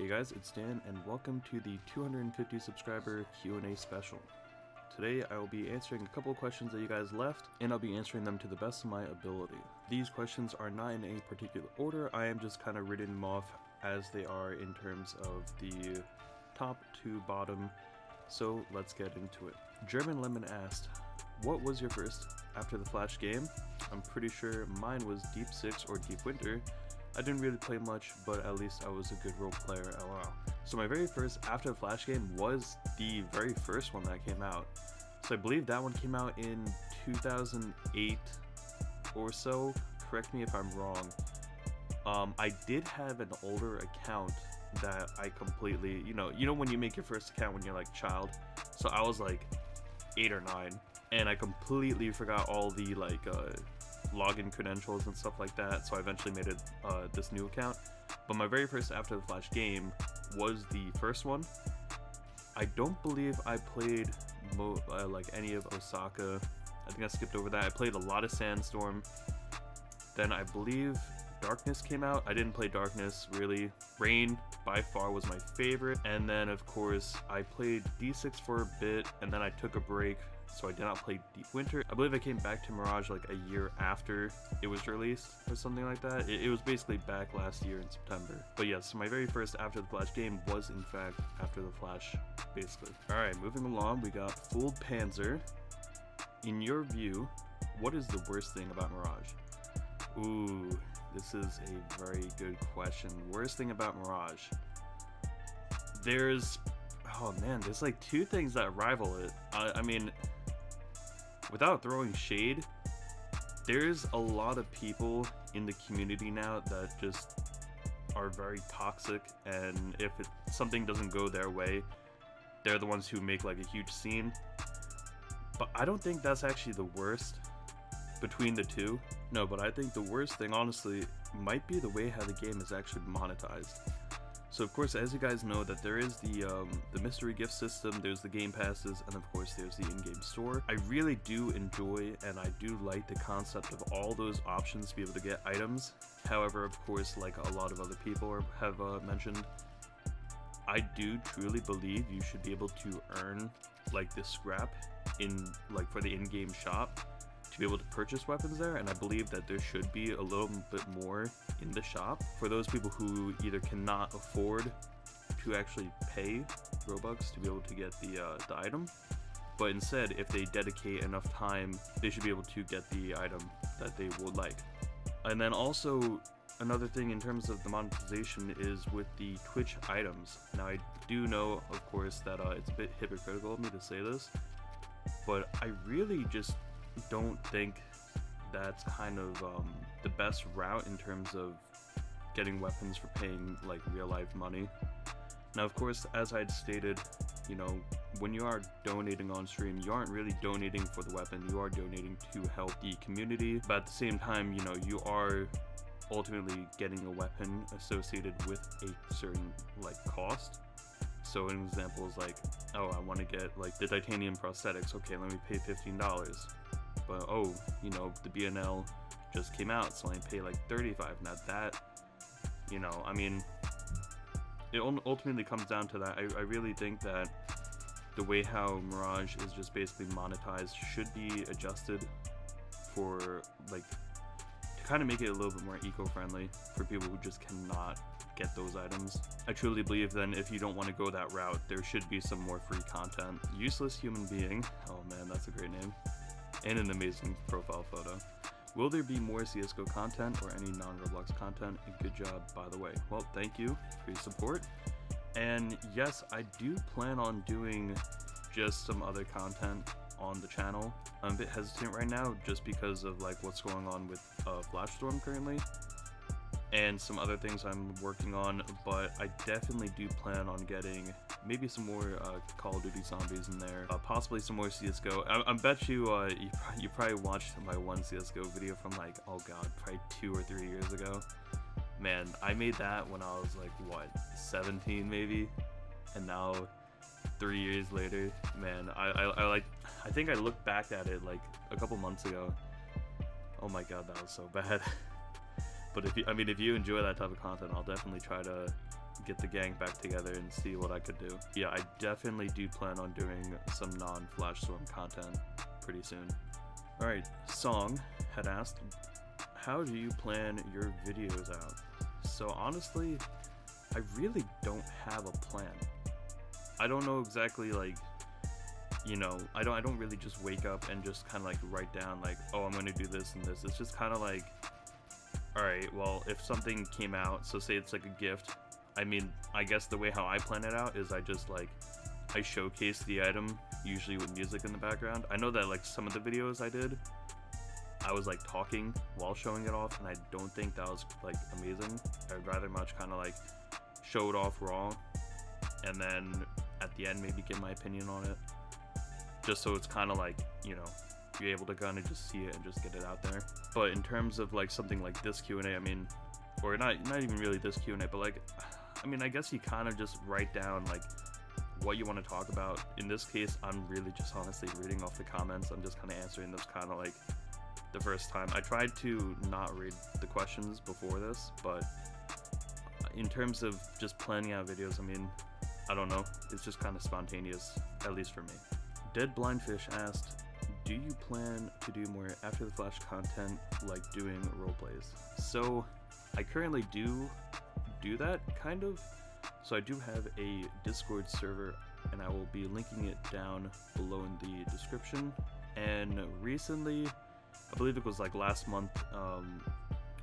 Hey guys, it's Dan and welcome to the 250 subscriber Q&A special. Today I will be answering a couple of questions that you guys left, and I'll be answering them to the best of my ability. These questions are not in any particular order, I am just kind of reading them off as they are in terms of the top to bottom, so let's get into it. German Lemon asked, what was your first after the Flash game? I'm pretty sure mine was Deep 6 or Deep Winter. I didn't really play much, but at least I was a good role player, lol. So my very first After the Flash game was the very first one that came out. So I believe that one came out in 2008 or so, correct me if I'm wrong. I did have an older account that I completely, you know when you make your first account when you're like a child? So I was like 8 or 9, and I completely forgot all the like login credentials and stuff like that, so I eventually made it this new account. But my very first After the Flash game was the first one. I don't believe I played like any of Osaka. I think I skipped over that. I played a lot of Sandstorm. Then I believe Darkness came out. I didn't play Darkness really. Rain by far was my favorite, and then of course I played D6 for a bit, and then I took a break, so I did not play Deep Winter. I believe I came back to Mirage like a year after it was released or something like that. It was basically back last year in September. But yes, so my very first After the Flash game was in fact After the Flash, basically. Alright, moving along, we got Fooled Panzer. In your view, what is the worst thing about Mirage? Ooh, this is a very good question. Worst thing about Mirage? There's like two things that rival it. I mean, without throwing shade, there's a lot of people in the community now that just are very toxic, and if something doesn't go their way, they're the ones who make like a huge scene. But I don't think that's actually the worst between the two. No, but I think the worst thing, honestly, might be the way how the game is actually monetized. So of course, as you guys know, that there is the mystery gift system, there's the game passes, and of course there's the in-game store. I really do enjoy and I do like the concept of all those options to be able to get items. However, of course, like a lot of other people have mentioned, I do truly believe you should be able to earn like the scrap in like for the in-game shop to be able to purchase weapons there, and I believe that there should be a little bit more in the shop for those people who either cannot afford to actually pay Robux to be able to get the item, but instead if they dedicate enough time, they should be able to get the item that they would like. And then also another thing in terms of the monetization is with the Twitch items. Now I do know, of course, that it's a bit hypocritical of me to say this, but I really just don't think that's kind of the best route in terms of getting weapons for paying like real life money. Now of course, as I'd stated, when you are donating on stream, you aren't really donating for the weapon, you are donating to help the community, but at the same time, you are ultimately getting a weapon associated with a certain like cost. So an example is like, oh, I want to get like the titanium prosthetics, okay, let me pay $15. But oh, the BNL just came out, so I pay like $35. Now that, I mean, it ultimately comes down to that. I really think that the way how Mirage is just basically monetized should be adjusted for like to kind of make it a little bit more eco-friendly for people who just cannot get those items. I truly believe then if you don't want to go that route, there should be some more free content. Useless Human Being, oh man, that's a great name. And an amazing profile photo. Will there be more CSGO content or any non-Roblox content? And good job, by the way. Well, thank you for your support. And yes, I do plan on doing just some other content on the channel. I'm a bit hesitant right now just because of like what's going on with Flashstorm currently and some other things I'm working on, but I definitely do plan on getting maybe some more Call of Duty Zombies in there, possibly some more CSGO. I bet you you probably watched my one CSGO video from like, oh god, probably 2 or 3 years ago. Man, I made that when I was like, what, 17 maybe? And now 3 years later, man, I think I looked back at it like a couple months ago. Oh my god, that was so bad. But if you enjoy that type of content, I'll definitely try to get the gang back together and see what I could do. Yeah, I definitely do plan on doing some non-Flashstorm content pretty soon. Alright, Song had asked, how do you plan your videos out? So honestly, I really don't have a plan. I don't know exactly, like, you know, I don't really just wake up and just kind of like write down like, oh, I'm going to do this and this. It's just kind of like, all right, well, if something came out, so say it's like a gift, I mean, I guess the way how I plan it out is I just like, I showcase the item, usually with music in the background. I know that like some of the videos I did, I was like talking while showing it off, and I don't think that was like amazing. I'd rather much kind of like show it off raw, and then at the end maybe give my opinion on it. Just so it's kind of like, you know, you're able to kind of just see it and just get it out there. But in terms of like something like this Q&A, I mean, or not even really this Q&A, but like, I mean, I guess you kind of just write down like what you want to talk about. In this case, I'm really just honestly reading off the comments. I'm just kind of answering those kind of like the first time. I tried to not read the questions before this, but in terms of just planning out videos, I mean, I don't know. It's just kind of spontaneous, at least for me. Dead Blindfish asked, do you plan to do more After the Flash content like doing roleplays? So I currently do that, kind of. So I do have a Discord server, and I will be linking it down below in the description. And recently, I believe it was like last month,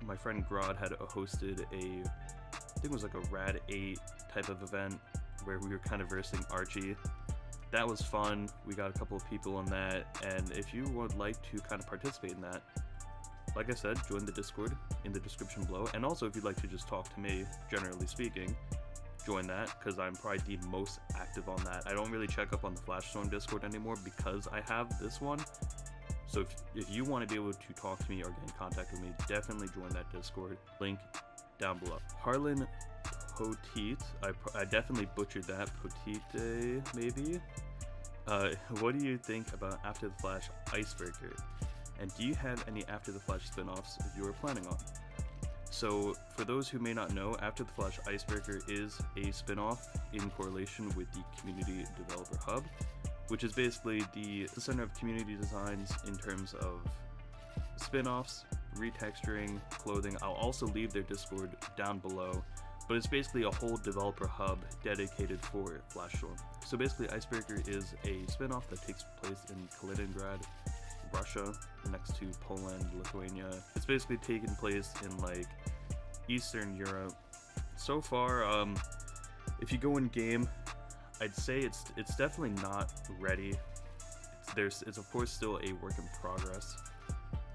my friend Grod had hosted I think it was like a Rad 8 type of event where we were kind of versing Archie. That was fun. We got a couple of people on that, and if you would like to kind of participate in that, like I said, join the Discord in the description below. And also, if you'd like to just talk to me, generally speaking, join that, because I'm probably the most active on that. I don't really check up on the Flashstorm Discord anymore because I have this one. So if you want to be able to talk to me or get in contact with me, definitely join that Discord. Link down below. Harlan Poteet, I definitely butchered that. Potite, maybe? What do you think about After the Flash Icebreaker? And do you have any After the Flash spin-offs you are planning on? So, for those who may not know, After the Flash Icebreaker is a spin-off in correlation with the Community Developer Hub, which is basically the center of community designs in terms of spin-offs, retexturing, clothing. I'll also leave their Discord down below, but it's basically a whole developer hub dedicated for Flashstorm. So basically, Icebreaker is a spin-off that takes place in Kaliningrad, Russia, next to Poland, Lithuania. It's basically taking place in like Eastern Europe. So far, if you go in game, I'd say it's definitely not ready. It's of course still a work in progress,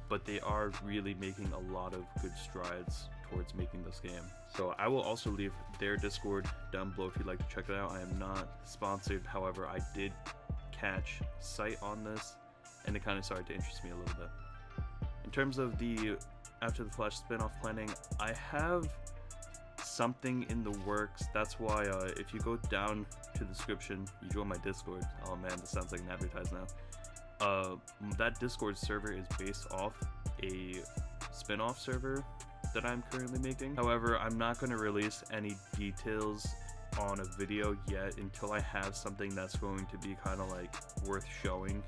but they are really making a lot of good strides towards making this game. So I will also leave their Discord down below if you'd like to check it out. I am not sponsored, however, I did catch sight on this, and it kind of started to interest me a little bit. In terms of the After the Flash spin-off planning, I have something in the works. That's why if you go down to the description, you join my Discord. Oh man, this sounds like an advertise now. That Discord server is based off a spin-off server that I'm currently making. However, I'm not going to release any details on a video yet until I have something that's going to be kind of like worth showing,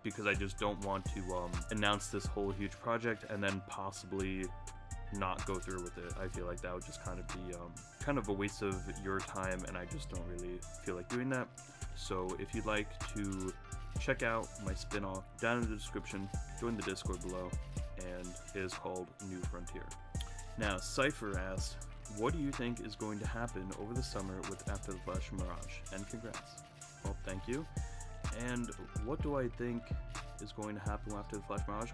because I just don't want to announce this whole huge project and then possibly not go through with it. I feel like that would just kind of be kind of a waste of your time, and I just don't really feel like doing that. So if you'd like to check out my spin-off, down in the description, join the Discord below, and it is called New Frontier. Now, Cypher asked, what do you think is going to happen over the summer with After the Flash Mirage? And congrats. Well, thank you. And what do I think is going to happen after the Flash Mirage?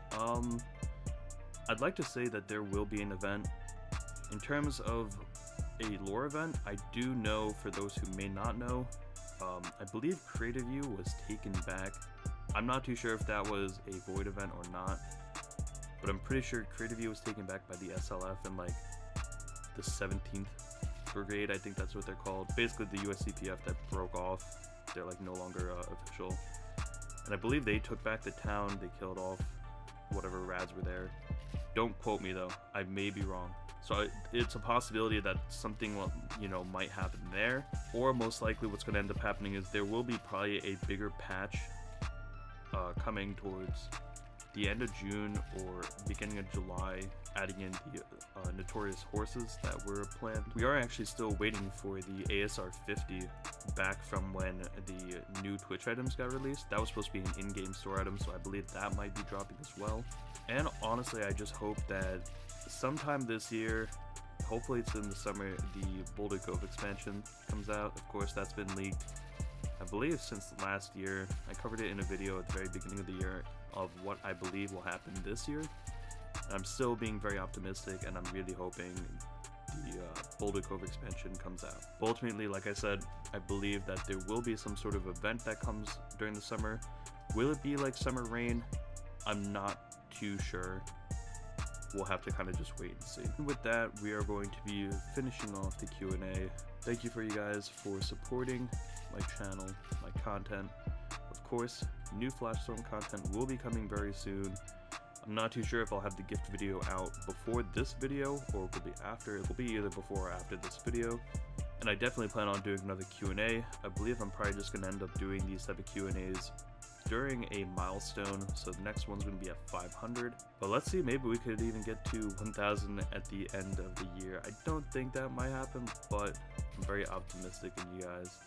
I'd like to say that there will be an event. In terms of a lore event, I do know, for those who may not know, I believe Creative View was taken back. I'm not too sure if that was a void event or not, but I'm pretty sure Creative View was taken back by the SLF and like the 17th Brigade, I think that's what they're called. Basically the USCPF that broke off. They're like no longer official. And I believe they took back the town, they killed off whatever rads were there. Don't quote me though, I may be wrong. So it's a possibility that something, you know, might happen there, or most likely what's going to end up happening is there will be probably a bigger patch coming towards the end of June or beginning of July, adding in the notorious horses that were planned. We are actually still waiting for the ASR 50 back from when the new Twitch items got released. That was supposed to be an in-game store item, so I believe that might be dropping as well. And honestly, I just hope that sometime this year, hopefully it's in the summer, the Boulder Cove expansion comes out. Of course, that's been leaked, I believe, since last year. I covered it in a video at the very beginning of the year of what I believe will happen this year. And I'm still being very optimistic, and I'm really hoping the Boulder Cove expansion comes out. But ultimately, like I said, I believe that there will be some sort of event that comes during the summer. Will it be like Summer Rain? I'm not too sure. We'll have to kind of just wait and see. And with that, we are going to be finishing off the Q&A. Thank you for you guys for supporting my channel, my content. Of course, new Flashstorm content will be coming very soon. I'm not too sure if I'll have the gift video out before this video or it will be after. It will be either before or after this video. And I definitely plan on doing another Q&A. I believe I'm probably just going to end up doing these type of Q&As during a milestone, so the next one's going to be at 500. But let's see, maybe we could even get to 1000 at the end of the year. I don't think that might happen, but I'm very optimistic in you guys.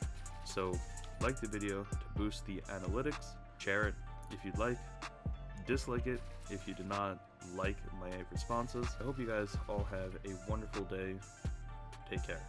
So like the video to boost the analytics, share it if you'd like, dislike it if you did not like my responses. I hope you guys all have a wonderful day. Take care.